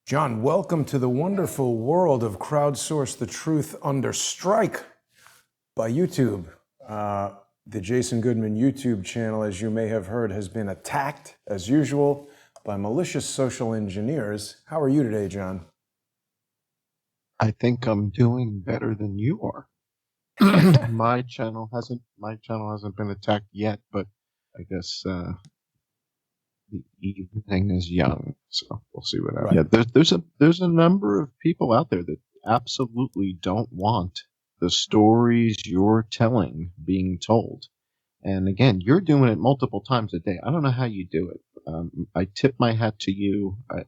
John, welcome to the wonderful world of Crowdsource the Truth Under Strike by YouTube. The Jason Goodman YouTube channel, as you may have heard, has been attacked, as usual, by malicious social engineers. How are you today, John? I think I'm doing better than you are. My channel hasn't been attacked yet, but I guess the evening is young, so we'll see what happens. Right. Yeah, there's a number of people out there that absolutely don't want the stories you're telling being told. And again, you're doing it multiple times a day. I don't know how you do it. I tip my hat to you. I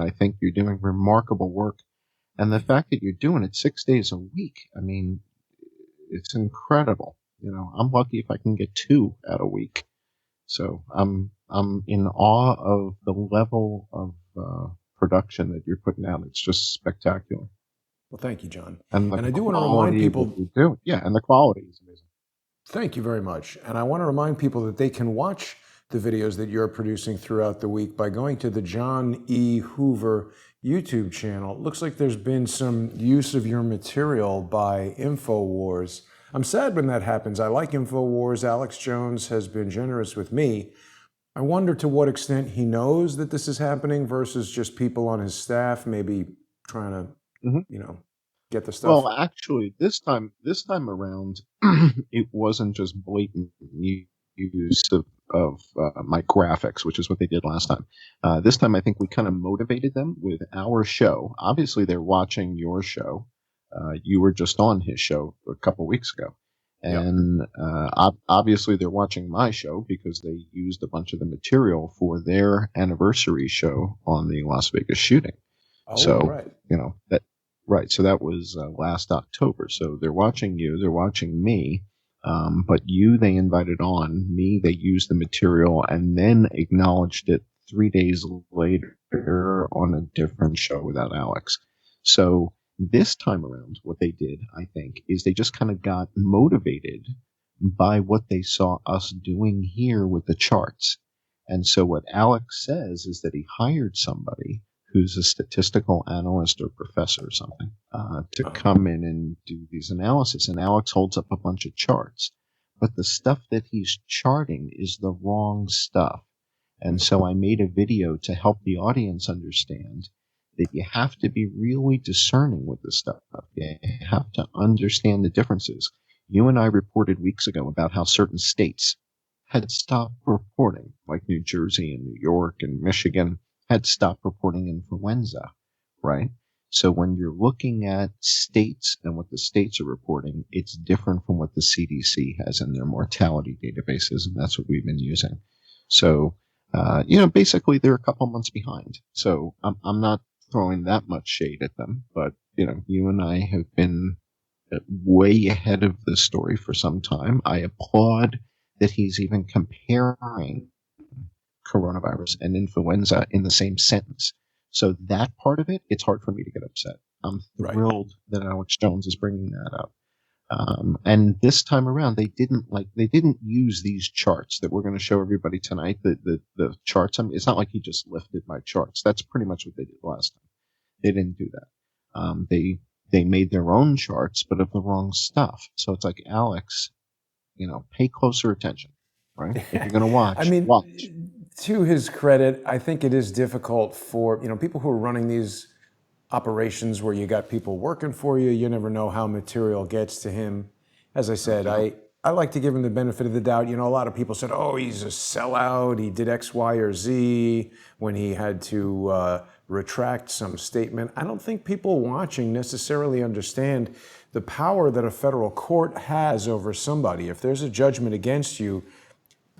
think you're doing remarkable work. And the fact that you're doing it 6 days a week, I mean, it's incredible. You know, I'm lucky if I can get 2 out a week. So I'm in awe of the level of production that you're putting out. It's just spectacular. Well, thank you, John. And I do want to remind people. Yeah, and the quality is amazing. Thank you very much. And I want to remind people that they can watch the videos that you're producing throughout the week by going to the John E. Hoover YouTube channel. It looks like there's been some use of your material by InfoWars. I'm sad when that happens. I like InfoWars. Alex Jones has been generous with me. I wonder to what extent he knows that this is happening versus just people on his staff maybe trying to, get the stuff. Well, actually, this time around, it wasn't just blatant use of my graphics, which is what they did last time. This time, I think we kind of motivated them with our show. Obviously, they're watching your show. You were just on his show a couple weeks ago. And obviously, they're watching my show because they used a bunch of the material for their anniversary show on the Las Vegas shooting. Oh, so, right. Right. So that was last October. So they're watching you. They're watching me. But you, they invited on. Me, they used the material and then acknowledged it 3 days later on a different show without Alex. So this time around, what they did, I think, is they just kind of got motivated by what they saw us doing here with the charts. And so what Alex says is that he hired somebody who's a statistical analyst or professor or something, to come in and do these analysis. And Alex holds up a bunch of charts. But the stuff that he's charting is the wrong stuff. And so I made a video to help the audience understand that you have to be really discerning with this stuff. You have to understand the differences. You and I reported weeks ago about how certain states had stopped reporting, like New Jersey and New York and Michigan had stopped reporting influenza, right? So when you're looking at states and what the states are reporting, it's different from what the CDC has in their mortality databases, and that's what we've been using. So, basically they're a couple months behind. So I'm not throwing that much shade at them, but, you and I have been way ahead of this story for some time. I applaud that he's even comparing coronavirus and influenza in the same sentence. So that part of it, it's hard for me to get upset. I'm thrilled that Alex Jones is bringing that up. And this time around, they didn't use these charts that we're going to show everybody tonight. The charts. It's not like he just lifted my charts. That's pretty much what they did last time. They didn't do that. They made their own charts, but of the wrong stuff. So it's like, Alex, pay closer attention, right? If you're going to watch, watch. To his credit, I think it is difficult for, people who are running these operations where you got people working for you. You never know how material gets to him. As I said, I like to give him the benefit of the doubt. A lot of people said, oh, he's a sellout. He did X, Y, or Z when he had to retract some statement. I don't think people watching necessarily understand the power that a federal court has over somebody. If there's a judgment against you,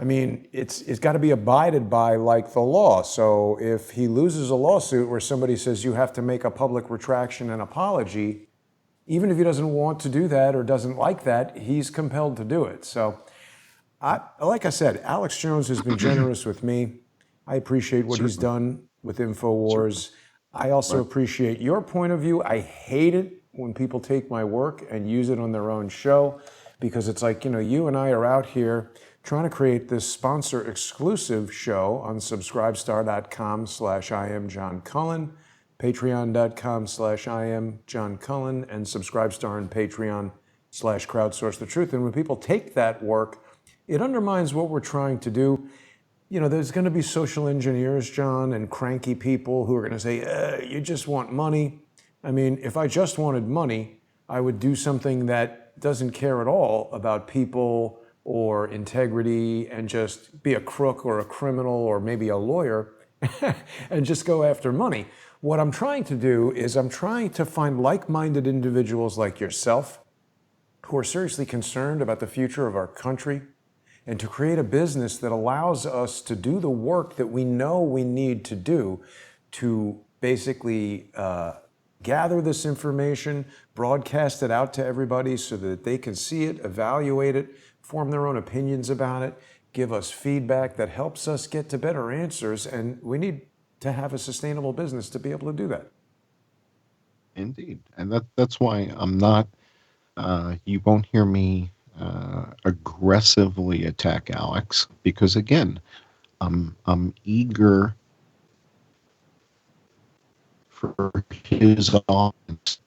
it's got to be abided by like the law. So if he loses a lawsuit where somebody says you have to make a public retraction and apology, even if he doesn't want to do that or doesn't like that, he's compelled to do it. So like I said, Alex Jones has been generous with me. I appreciate what he's done with InfoWars. I also appreciate your point of view. I hate it when people take my work and use it on their own show, because it's like, you and I are out here trying to create this sponsor exclusive show on subscribestar.com/IamJohnCullen. patreon.com/IM John Cullen, and Subscribestar and Patreon/crowdsource the truth. And when people take that work, it undermines what we're trying to do. You know, there's going to be social engineers, John, and cranky people who are going to say, you just want money. I mean, if I just wanted money, I would do something that doesn't care at all about people or integrity and just be a crook or a criminal or maybe a lawyer and just go after money. What I'm trying to do is I'm trying to find like-minded individuals like yourself who are seriously concerned about the future of our country and to create a business that allows us to do the work that we know we need to do to basically gather this information, broadcast it out to everybody so that they can see it, evaluate it, form their own opinions about it, give us feedback that helps us get to better answers. And we need to have a sustainable business to be able to do that. Indeed. And that's why I'm not, you won't hear me aggressively attack Alex, because again, I'm eager for his audience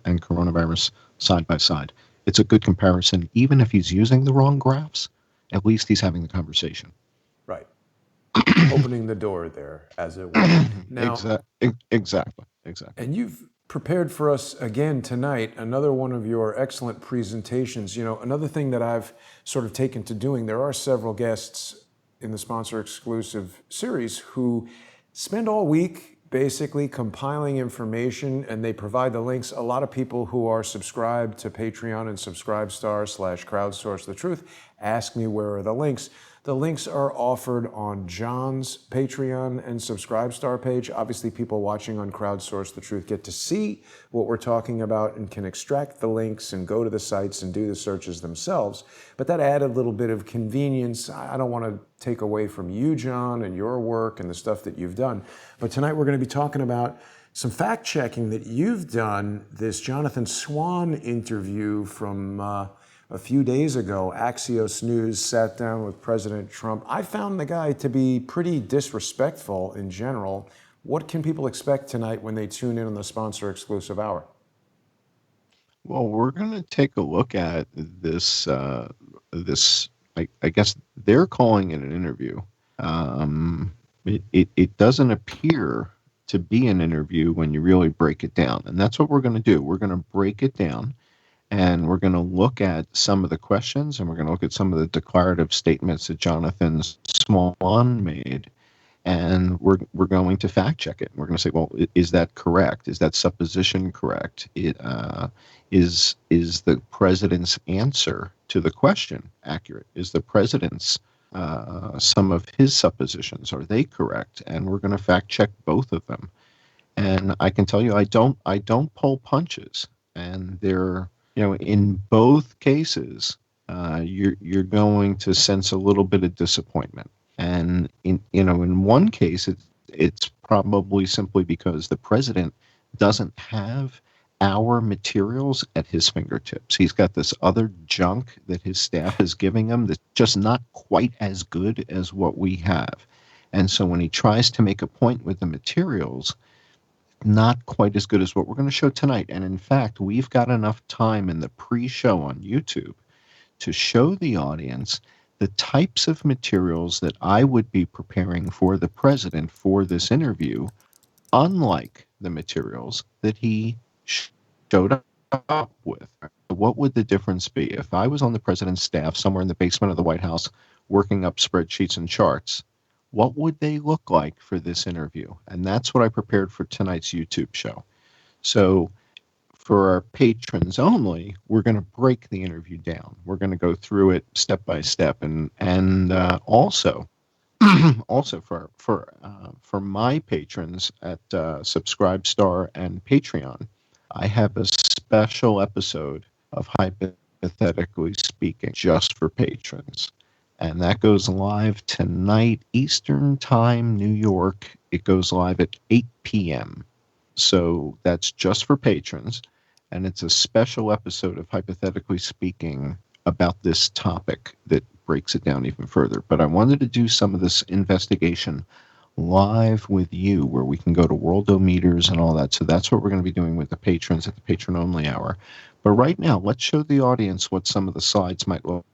and coronavirus side by side. It's a good comparison. Even if he's using the wrong graphs, at least he's having the conversation. Right. Opening the door there, as it were. Now, exactly. And you've prepared for us again tonight another one of your excellent presentations. You know, another thing that I've sort of taken to doing, there are several guests in the sponsor exclusive series who spend all week basically compiling information, and they provide the links. A lot of people who are subscribed to Patreon and Subscribestar/crowdsource the truth ask me where are the links. The links are offered on John's Patreon and Subscribestar page. Obviously, people watching on Crowdsource the Truth get to see what we're talking about and can extract the links and go to the sites and do the searches themselves. But that added little bit of convenience. I don't want to take away from you, John, and your work and the stuff that you've done. But tonight we're going to be talking about some fact checking that you've done. This Jonathan Swan interview from a few days ago, Axios News sat down with President Trump. I found the guy to be pretty disrespectful in general. What can people expect tonight when they tune in on the sponsor exclusive hour? Well, we're going to take a look at this. I guess they're calling it an interview. It doesn't appear to be an interview when you really break it down, and that's what we're going to do. We're going to break it down. And we're going to look at some of the questions, and we're going to look at some of the declarative statements that Jonathan Swan made, and we're going to fact check it. We're going to say, well, is that correct? Is that supposition correct? Is the president's answer to the question accurate? Is the president's some of his suppositions, are they correct? And we're going to fact check both of them. And I can tell you, I don't pull punches, and they're, in both cases, you're going to sense a little bit of disappointment. And in one case, it's probably simply because the president doesn't have our materials at his fingertips. He's got this other junk that his staff is giving him that's just not quite as good as what we have. And so when he tries to make a point with the materials, not quite as good as what we're going to show tonight. And in fact, we've got enough time in the pre-show on YouTube to show the audience the types of materials that I would be preparing for the president for this interview, unlike the materials that he showed up with. What would the difference be? If I was on the president's staff somewhere in the basement of the White House working up spreadsheets and charts, what would they look like for this interview? And that's what I prepared for tonight's YouTube show. So for our patrons only, we're going to break the interview down. We're going to go through it step by step, and also for my patrons at Subscribestar and Patreon, I have a special episode of Hypothetically Speaking just for patrons. And that goes live tonight, Eastern Time, New York. It goes live at 8 p.m. So that's just for patrons. And it's a special episode of Hypothetically Speaking about this topic that breaks it down even further. But I wanted to do some of this investigation live with you, where we can go to Worldometers and all that. So that's what we're going to be doing with the patrons at the patron only hour. But right now, let's show the audience what some of the slides might look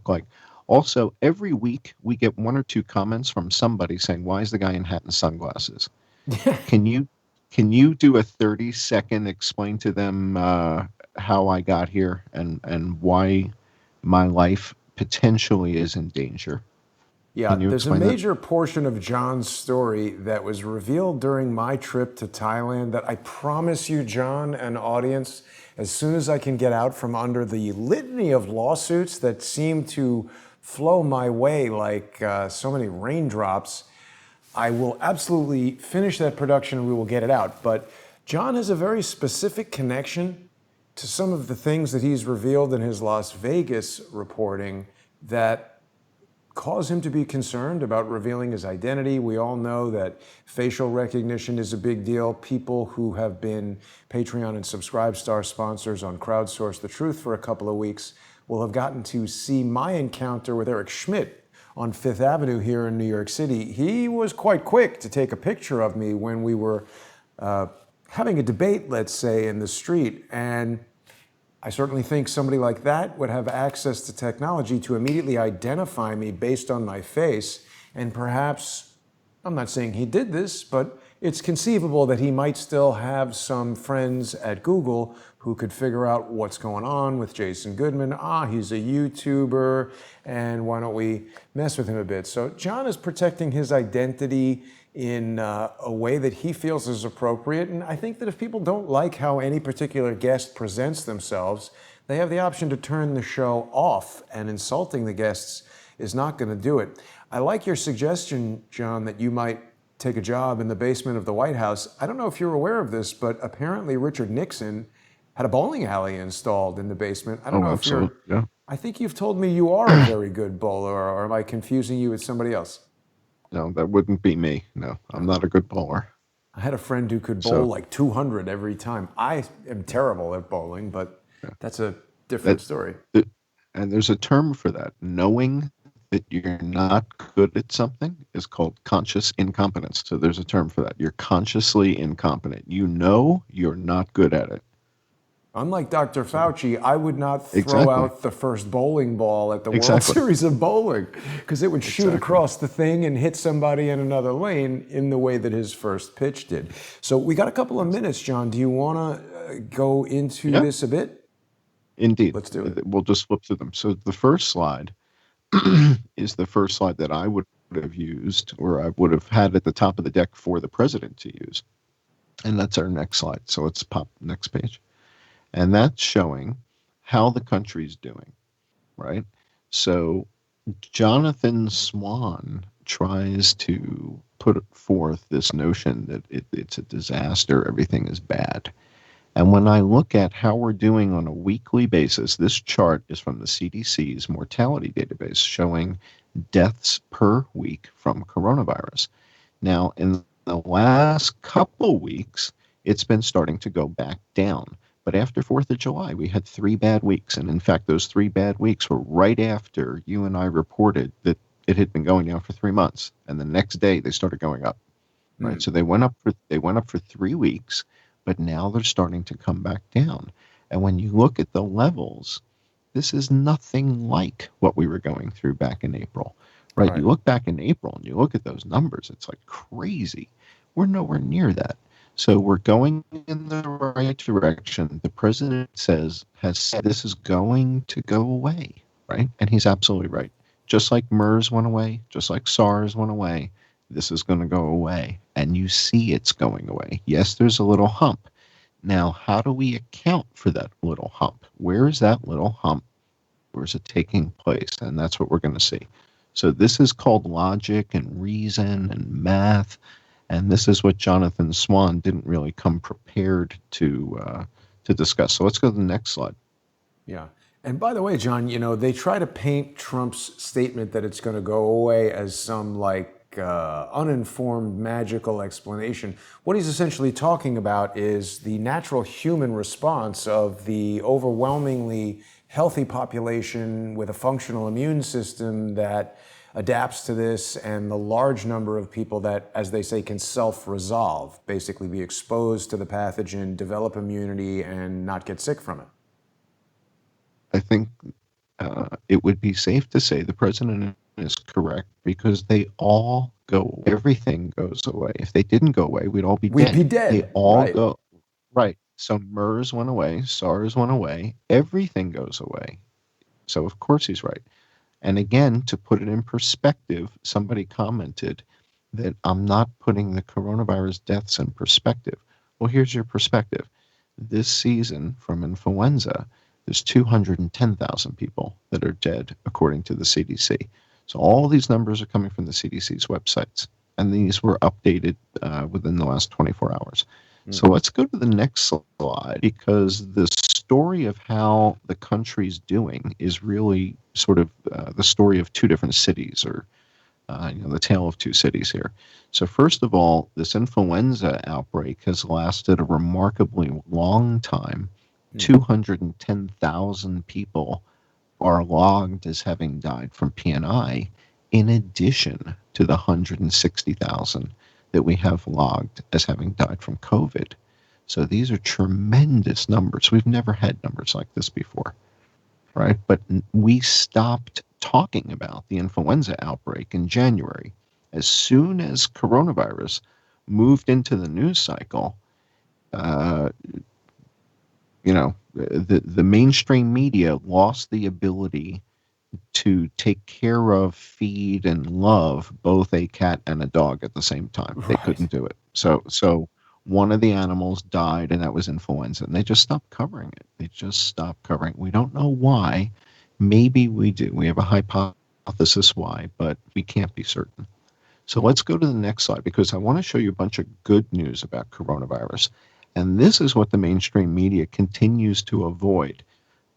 like. Also, every week we get one or two comments from somebody saying, "Why is the guy in hat and sunglasses?" Can you do a 30-second explain to them how I got here and why my life potentially is in danger? Yeah, Can you there's a explain that? major portion of John's story that was revealed during my trip to Thailand that I promise you, John, and audience, as soon as I can get out from under the litany of lawsuits that seem to flow my way like so many raindrops, I will absolutely finish that production and we will get it out. But John has a very specific connection to some of the things that he's revealed in his Las Vegas reporting that cause him to be concerned about revealing his identity. We all know that facial recognition is a big deal. People who have been Patreon and Subscribe Star sponsors on Crowdsource the Truth for a couple of weeks will have gotten to see my encounter with Eric Schmidt on Fifth Avenue here in New York City. He was quite quick to take a picture of me when we were having a debate, let's say, in the street. And I certainly think somebody like that would have access to technology to immediately identify me based on my face. And perhaps, I'm not saying he did this, but it's conceivable that he might still have some friends at Google who could figure out what's going on with Jason Goodman. He's a YouTuber, and why don't we mess with him a bit? So John is protecting his identity in a way that he feels is appropriate. And I think that if people don't like how any particular guest presents themselves, they have the option to turn the show off, and insulting the guests is not going to do it. I like your suggestion, John, that you might take a job in the basement of the White House. I don't know if you're aware of this, but apparently Richard Nixon had a bowling alley installed in the basement. I don't know if Absolutely. Yeah. I think you've told me you are a very good bowler, or am I confusing you with somebody else? No, that wouldn't be me. No, I'm not a good bowler. I had a friend who could bowl So like 200 every time. I am terrible at bowling, but that's a different that, story. that and there's a term for that. Knowing that you're not good at something is called conscious incompetence. So there's a term for that. You're consciously incompetent. You know you're not good at it. Unlike Dr. So Fauci, I would not throw exactly. out the first bowling ball at the World Exactly. Series of Bowling because it would shoot Exactly. across the thing and hit somebody in another lane in the way that his first pitch did. So we got a couple of minutes, John. Do you want to go into Yeah, this a bit? indeed. Let's do it. We'll just flip through them. So the first slide is the first slide that I would have used, or I would have had at the top of the deck for the president to use. And that's our next slide. So let's pop next page. And that's showing how the country's doing, right? So Jonathan Swan tries to put forth this notion that it's a disaster, everything is bad. And when I look at how we're doing on a weekly basis, this chart is from the CDC's mortality database showing deaths per week from coronavirus. Now, in the last couple weeks, it's been starting to go back down. But after 4th of July, we had 3 bad weeks. And in fact, those 3 bad weeks were right after you and I reported that it had been going down for 3 months. And the next day they started going up. Right. So they went up for 3 weeks, but now they're starting to come back down. And when you look at the levels, this is nothing like what we were going through back in April. Right. You look back in April and you look at those numbers, it's like crazy. We're nowhere near that. So we're going in the right direction. The president has said this is going to go away, right? And he's absolutely right. Just like MERS went away, just like SARS went away, this is going to go away. And you see it's going away. Yes, there's a little hump. Now, how do we account for that little hump? Where is that little hump? Where is it taking place? And that's what we're going to see. So this is called logic and reason and math. And this is what Jonathan Swan didn't really come prepared to discuss. So let's go to the next slide. Yeah. And by the way, John, they try to paint Trump's statement that it's going to go away as some uninformed magical explanation. What he's essentially talking about is the natural human response of the overwhelmingly healthy population with a functional immune system that adapts to this and the large number of people that, as they say, can self-resolve, basically be exposed to the pathogen, develop immunity, and not get sick from it? I think it would be safe to say the president is correct because they all go, everything goes away. If they didn't go away, we'd all be We'd dead. be They dead, all right? go. Right. So MERS went away, SARS went away, everything goes away. So of course he's right. And again, to put it in perspective, somebody commented that I'm not putting the coronavirus deaths in perspective. Well, here's your perspective. This season from influenza, there's 210,000 people that are dead, according to the CDC. So all these numbers are coming from the CDC's websites, and these were updated within the last 24 hours. So let's go to the next slide, because the story of how the country's doing is really sort of the story of two different cities, or the tale of two cities here. So first of all, this influenza outbreak has lasted a remarkably long time. 210,000 people are logged as having died from PNI, in addition to the 160,000 that we have logged as having died from COVID. So these are tremendous numbers. We've never had numbers like this before, right? But we stopped talking about the influenza outbreak in January. As soon as coronavirus moved into the news cycle, the mainstream media lost the ability to take care of, feed, and love both a cat and a dog at the same time. They Right. couldn't do it. So one of the animals died, and that was influenza, and they just stopped covering it. They just stopped covering it. We don't know why. Maybe we do. We have a hypothesis why, but we can't be certain. So let's go to the next slide, because I want to show you a bunch of good news about coronavirus. And this is what the mainstream media continues to avoid.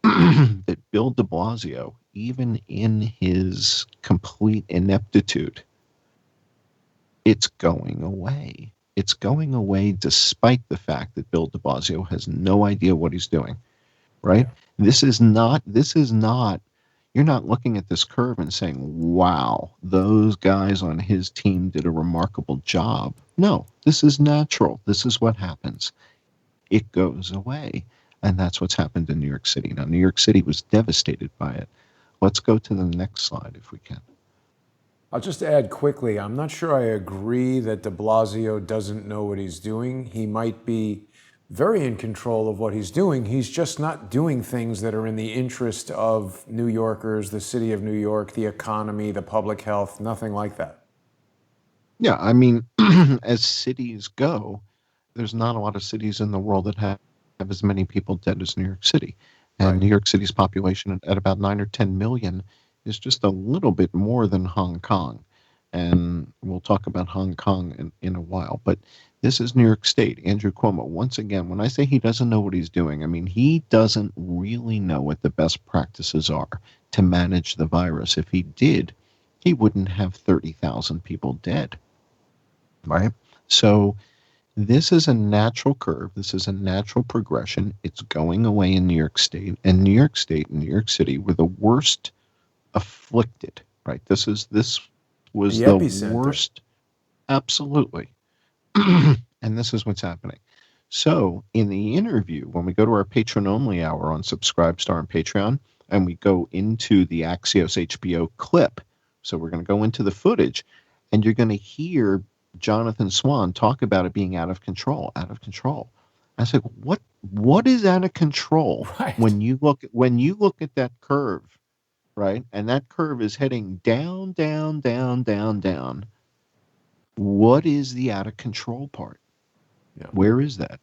That Bill de Blasio, even in his complete ineptitude, it's going away. It's going away despite the fact that Bill de Blasio has no idea what he's doing, right? Yeah. This is not, you're not looking at this curve and saying, wow, those guys on his team did a remarkable job. No, this is natural. This is what happens. It goes away. And that's what's happened in New York City. Now, New York City was devastated by it. Let's go to the next slide if we can. I'll just add quickly, I'm not sure I agree that de Blasio doesn't know what he's doing. He might be very in control of what he's doing. He's just not doing things that are in the interest of New Yorkers, the city of New York, the economy, the public health, nothing like that. Yeah, I mean, as cities go, there's not a lot of cities in the world that have as many people dead as New York City. And Right. New York City's population at about 9 or 10 million is just a little bit more than Hong Kong. And we'll talk about Hong Kong in a while. But this is New York State. Andrew Cuomo, once again, when I say he doesn't know what he's doing, I mean, he doesn't really know what the best practices are to manage the virus. If he did, he wouldn't have 30,000 people dead, right? So this is a natural curve. This is a natural progression. It's going away in New York State. And New York State and New York City were the worst afflicted, right? This was The the epicenter. worst. Absolutely. And this is what's happening. So in the interview, when we go to our patron only hour on Subscribestar and Patreon, and we go into the Axios HBO clip, so we're going to go into the footage, and you're going to hear Jonathan Swan talk about it being out of control, out of control. I said, what is out of control Right. when you look at that curve, right? And that curve is heading down, down, down, down, down. What is the out of control part? Yeah. Where is that?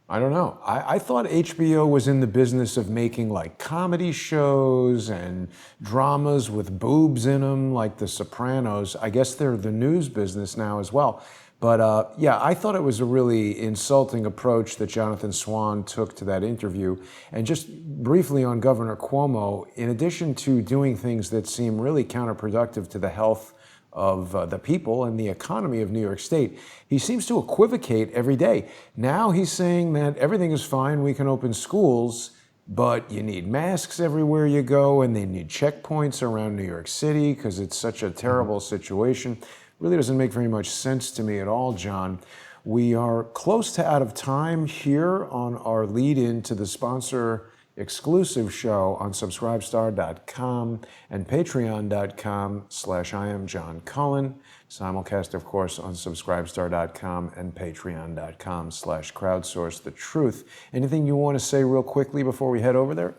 I don't know. I thought HBO was in the business of making like comedy shows and dramas with boobs in them, like The Sopranos. I guess they're the news business now as well. But yeah, I thought it was a really insulting approach that Jonathan Swan took to that interview. And just briefly on Governor Cuomo, in addition to doing things that seem really counterproductive to the health of the people and the economy of New York State, he seems to equivocate every day. Now he's saying that everything is fine, we can open schools, but you need masks everywhere you go, and they need checkpoints around New York City because it's such a terrible situation. Really doesn't make very much sense to me at all, John. We are close to out of time here on our lead-in to the sponsor exclusive show on subscribestar.com and patreon.com/IamJohnCullen. Simulcast, of course, on subscribestar.com and patreon.com/crowdsourcethetruth. Anything you want to say real quickly before we head over there?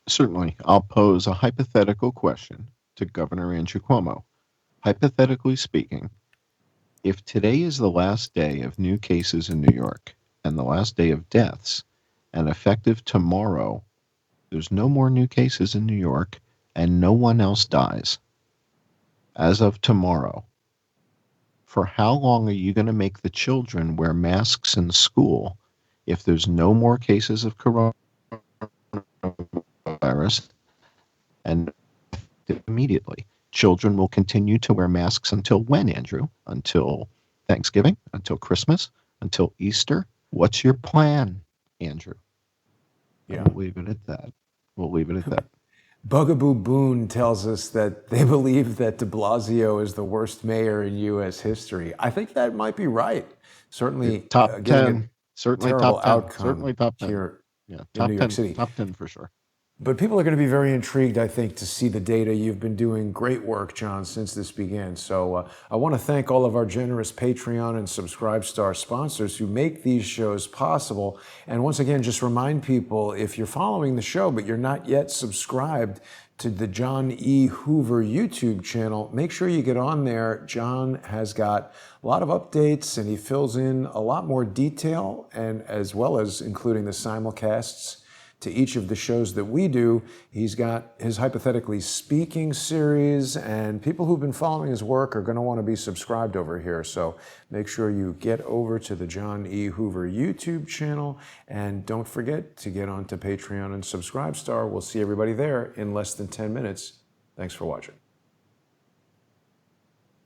Certainly. I'll pose a hypothetical question to Governor Andrew Cuomo. Hypothetically speaking, if today is the last day of new cases in New York and the last day of deaths, and effective tomorrow, there's no more new cases in New York and no one else dies, as of tomorrow, for how long are you going to make the children wear masks in school if there's no more cases of coronavirus and immediately? Children will continue to wear masks until when, Andrew? Until Thanksgiving? Until Christmas? Until Easter? What's your plan, Andrew? Yeah. We'll leave it at that. We'll leave it at that. Bugaboo Boone tells us that they believe that de Blasio is the worst mayor in U.S. history. I think that might be right. Certainly, top getting 10. Certainly terrible top 10. outcome Certainly top 10. here Yeah, in top New 10. York City. Top 10 for sure. But people are going to be very intrigued, I think, to see the data. You've been doing great work, John, since this began. So I want to thank all of our generous Patreon and Subscribestar sponsors who make these shows possible. And once again, just remind people, if you're following the show but you're not yet subscribed to the John E. Hoover YouTube channel, make sure you get on there. John has got a lot of updates and he fills in a lot more detail, and as well as including the simulcasts to each of the shows that we do. He's got his Hypothetically Speaking series, and people who've been following his work are going to want to be subscribed over here. So make sure you get over to the John E. Hoover YouTube channel, and don't forget to get onto Patreon and Subscribestar. We'll see everybody there in less than 10 minutes. Thanks for watching.